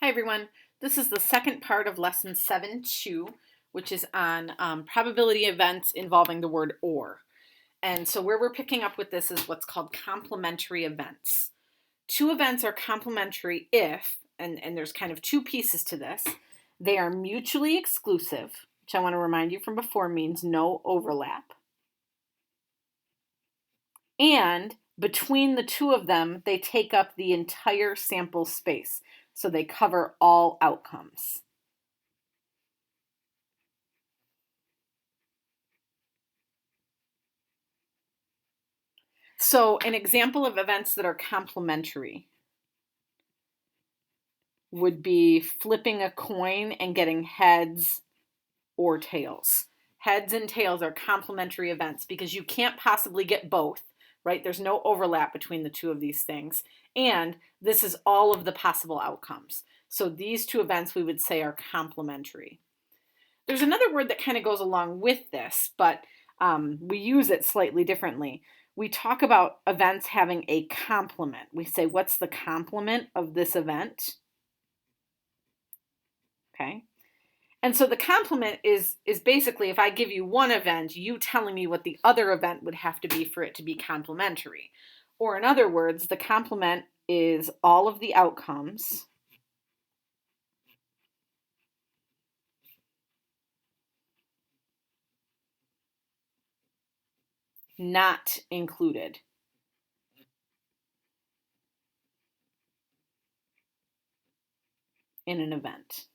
Hi everyone, this is the second part of lesson 7.2, which is on probability events involving the word or. And so where we're picking up with this is what's called complementary events. Two events are complementary if, and there's kind of two pieces to this, they are mutually exclusive, which I want to remind you from before means no overlap. And between the two of them, they take up the entire sample space. So they cover all outcomes. So an example of events that are complementary would be flipping a coin and getting heads or tails. Heads and tails are complementary events because you can't possibly get both, right? There's no overlap between the two of these things. And this is all of the possible outcomes. So these two events we would say are complementary. There's another word that kind of goes along with this, but we use it slightly differently. We talk about events having a complement. We say, what's the complement of this event? Okay. And so the complement is basically if I give you one event, you telling me what the other event would have to be for it to be complementary. Or in other words, the complement is all of the outcomes not included in an event.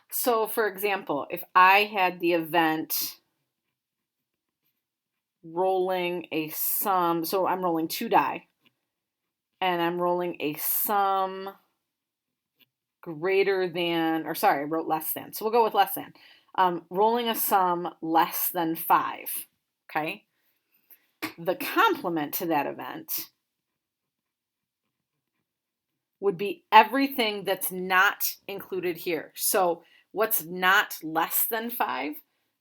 So for example, if I had the event rolling a sum, so I'm rolling two die, and I'm rolling a sum greater than, or sorry, I wrote less than, so we'll go with less than. Rolling a sum less than 5, okay? The complement to that event would be everything that's not included here. So what's not less than 5?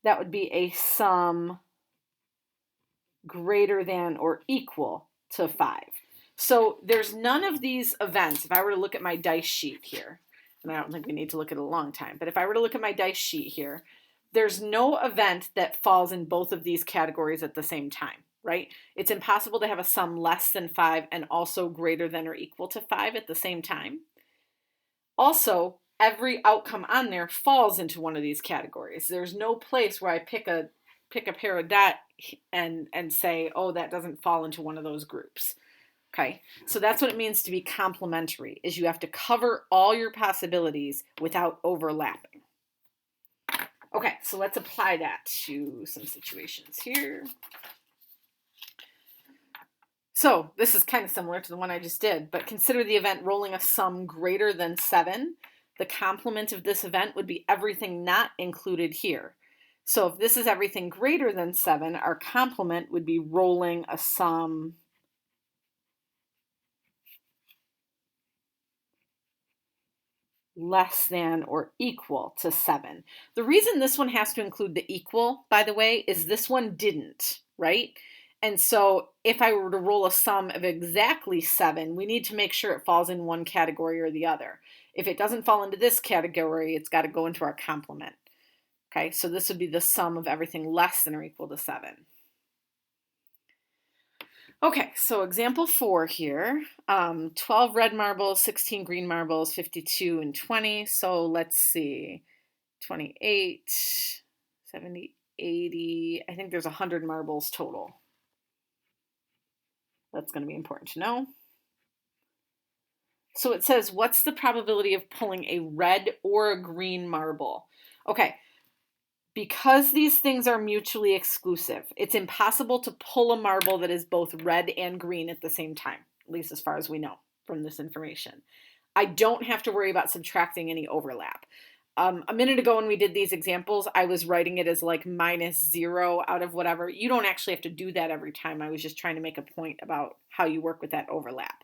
That would be a sum greater than or equal to 5. So there's none of these events. If I were to look at my dice sheet here, and I don't think we need to look at it a long time, but if I were to look at my dice sheet here, there's no event that falls in both of these categories at the same time, right? It's impossible to have a sum less than 5 and also greater than or equal to 5 at the same time. Also, every outcome on there falls into one of these categories. There's no place where I pick a pair of dot and say, oh, that doesn't fall into one of those groups. Okay, so that's what it means to be complementary, is you have to cover all your possibilities without overlapping. Okay, so let's apply that to some situations here. So this is kind of similar to the one I just did, but consider the event rolling a sum greater than 7. The complement of this event would be everything not included here. So if this is everything greater than 7, our complement would be rolling a sum less than or equal to 7. The reason this one has to include the equal, by the way, is this one didn't, right? And so if I were to roll a sum of exactly 7, we need to make sure it falls in one category or the other. If it doesn't fall into this category, it's got to go into our complement. Okay, so this would be the sum of everything less than or equal to 7. Okay, so example 4 here, 12 red marbles, 16 green marbles, 52 and 20. So let's see, 28, 70, 80. I think there's 100 marbles total. That's going to be important to know. So it says, what's the probability of pulling a red or a green marble? Okay, because these things are mutually exclusive, it's impossible to pull a marble that is both red and green at the same time, at least as far as we know from this information. I don't have to worry about subtracting any overlap. A minute ago when we did these examples, I was writing it as like -0 out of whatever. You don't actually have to do that every time. I was just trying to make a point about how you work with that overlap.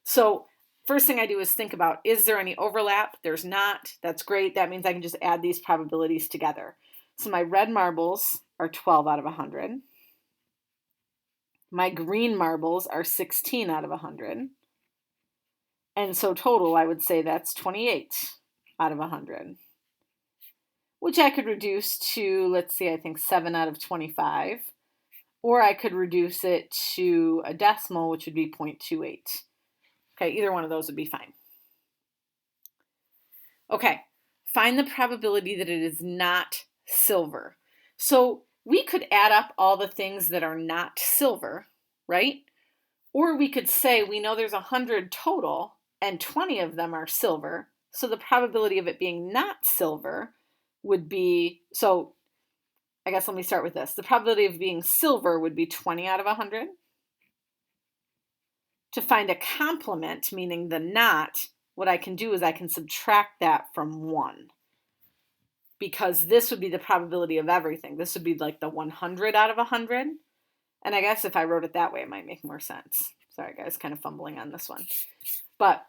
So first thing I do is think about, is there any overlap? There's not. That's great. That means I can just add these probabilities together. So my red marbles are 12 out of 100. My green marbles are 16 out of 100. And so total, I would say that's 28 out of 100, which I could reduce to, let's see, I think 7 out of 25. Or I could reduce it to a decimal, which would be 0.28. Okay, either one of those would be fine. Okay, find the probability that it is not silver. So we could add up all the things that are not silver, right? Or we could say we know there's 100 total and 20 of them are silver. So the probability of it being not silver would be, so I guess let me start with this. The probability of being silver would be 20 out of 100. To find a complement, meaning the not, what I can do is I can subtract that from 1. Because this would be the probability of everything. This would be like the 100 out of 100. And I guess if I wrote it that way, it might make more sense. Sorry, guys, kind of fumbling on this one. But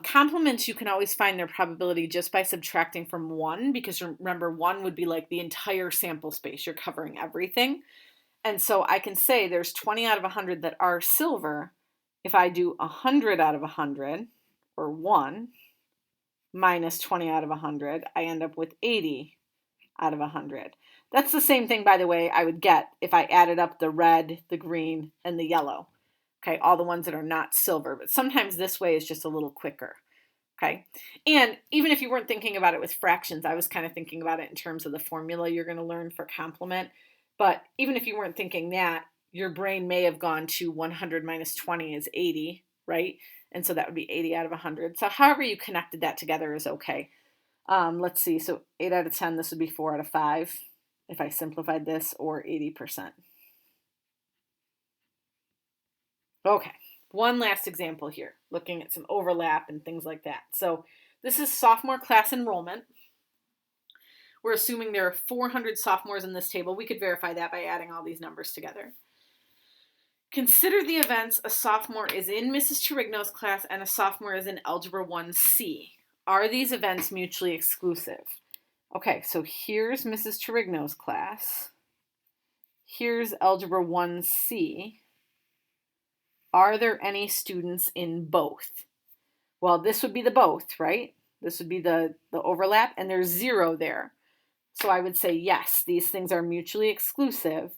complements, you can always find their probability just by subtracting from 1, because remember, 1 would be like the entire sample space. You're covering everything. And so I can say there's 20 out of 100 that are silver. If I do 100 out of 100, or 1, minus 20 out of 100, I end up with 80 out of 100. That's the same thing, by the way, I would get if I added up the red, the green, and the yellow. Okay, all the ones that are not silver. But sometimes this way is just a little quicker. Okay, and even if you weren't thinking about it with fractions, I was kind of thinking about it in terms of the formula you're going to learn for complement. But even if you weren't thinking that, your brain may have gone to 100 minus 20 is 80, right? And so that would be 80 out of 100. So however you connected that together is okay. Let's see, so 8 out of 10, this would be 4 out of 5 if I simplified this, or 80%. Okay, one last example here, looking at some overlap and things like that. So this is sophomore class enrollment. We're assuming there are 400 sophomores in this table. We could verify that by adding all these numbers together. Consider the events a sophomore is in Mrs. Trurigno's class and a sophomore is in Algebra 1C. Are these events mutually exclusive? Okay, so here's Mrs. Trurigno's class. Here's Algebra 1C. Are there any students in both? Well, this would be the both, right? This would be the overlap, and there's 0 there. So I would say yes, these things are mutually exclusive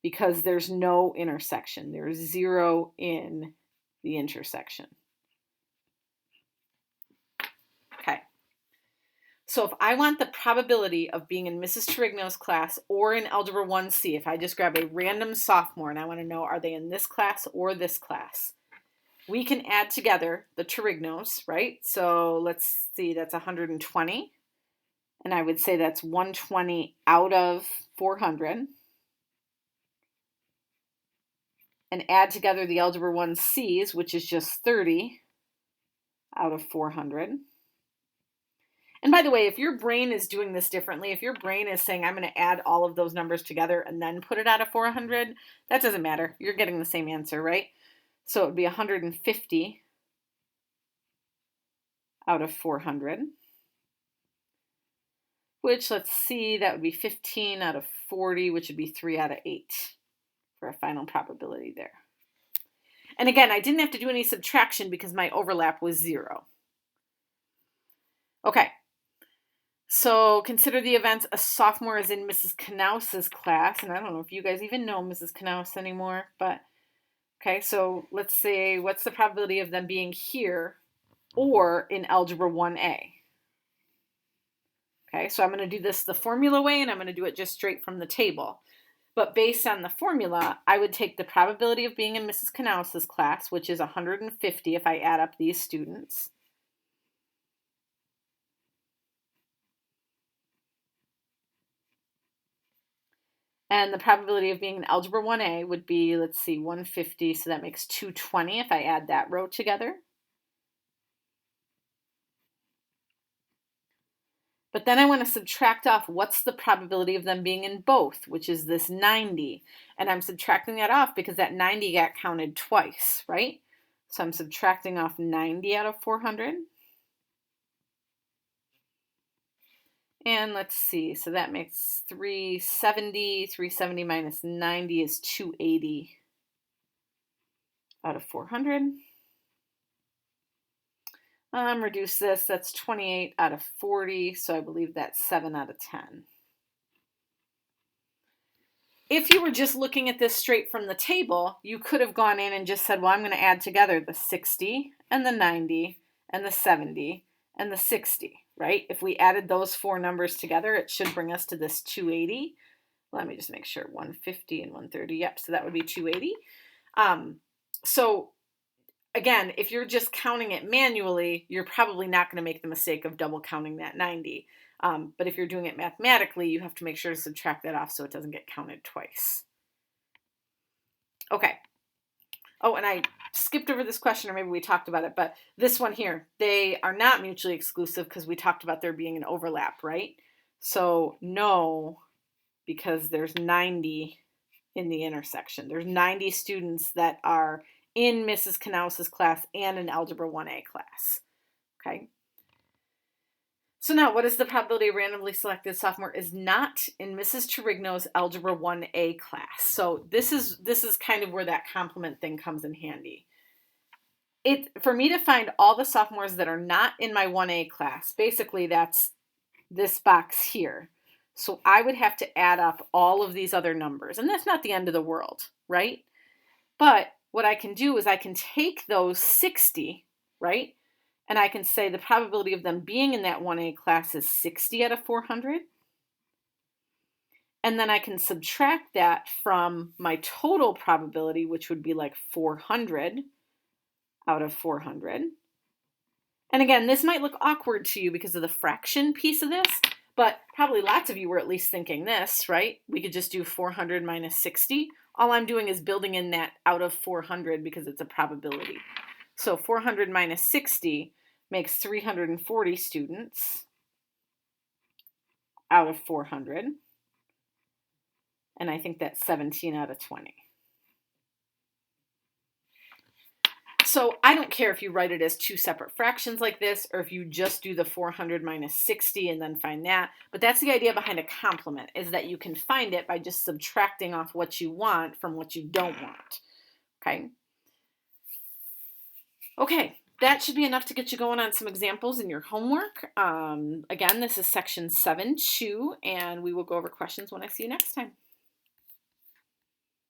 because there's no intersection. There's 0 in the intersection. Okay. So if I want the probability of being in Mrs. Trurigno's class or in Algebra 1C, if I just grab a random sophomore and I want to know, are they in this class or this class? We can add together the Trurignos, right? So let's see, that's 120. And I would say that's 120 out of 400. And add together the Algebra 1Cs, which is just 30 out of 400. And by the way, if your brain is doing this differently, if your brain is saying, I'm going to add all of those numbers together and then put it out of 400, that doesn't matter. You're getting the same answer, right? So it would be 150 out of 400, which, let's see, that would be 15 out of 40, which would be 3 out of 8 for a final probability there. And again, I didn't have to do any subtraction because my overlap was 0. Okay, so consider the events a sophomore is in Mrs. Knaus's class, and I don't know if you guys even know Mrs. Knaus anymore, but okay, so let's say, what's the probability of them being here or in Algebra 1A? Okay, so I'm going to do this the formula way, and I'm going to do it just straight from the table. But based on the formula, I would take the probability of being in Mrs. Knaus's class, which is 150 if I add up these students. And the probability of being in Algebra 1A would be, let's see, 150, so that makes 220 if I add that row together. But then I want to subtract off what's the probability of them being in both, which is this 90. And I'm subtracting that off because that 90 got counted twice, right? So I'm subtracting off 90 out of 400. And let's see, so that makes 370. 370 minus 90 is 280. out of 400. Reduce this, that's 28 out of 40, so I believe that's 7 out of 10. If you were just looking at this straight from the table, you could have gone in and just said, well, I'm going to add together the 60 and the 90 and the 70 and the 60, right? If we added those four numbers together, it should bring us to this 280. Let me just make sure, 150 and 130. Yep, so that would be 280. So again, if you're just counting it manually, you're probably not going to make the mistake of double counting that 90. But if you're doing it mathematically, you have to make sure to subtract that off so it doesn't get counted twice. Okay. Oh, and I skipped over this question, or maybe we talked about it, but this one here, they are not mutually exclusive because we talked about there being an overlap, right? So no, because there's 90 in the intersection. There's 90 students that are in Mrs. Knaus's class and an Algebra 1A class, okay? So now, what is the probability a randomly selected sophomore is not in Mrs. Trurigno's Algebra 1A class? So this is kind of where that complement thing comes in handy. For me to find all the sophomores that are not in my 1A class, basically that's this box here. So I would have to add up all of these other numbers, and that's not the end of the world, right? But what I can do is I can take those 60, right? And I can say the probability of them being in that 1A class is 60 out of 400. And then I can subtract that from my total probability, which would be like 400 out of 400. And again, this might look awkward to you because of the fraction piece of this, but probably lots of you were at least thinking this, right? We could just do 400 minus 60. All I'm doing is building in that out of 400 because it's a probability. So 400 minus 60 makes 340 students out of 400. And I think that's 17 out of 20. So I don't care if you write it as two separate fractions like this, or if you just do the 400 minus 60 and then find that. But that's the idea behind a complement, is that you can find it by just subtracting off what you want from what you don't want. Okay? Okay, that should be enough to get you going on some examples in your homework. Again, this is section 7-2, and we will go over questions when I see you next time.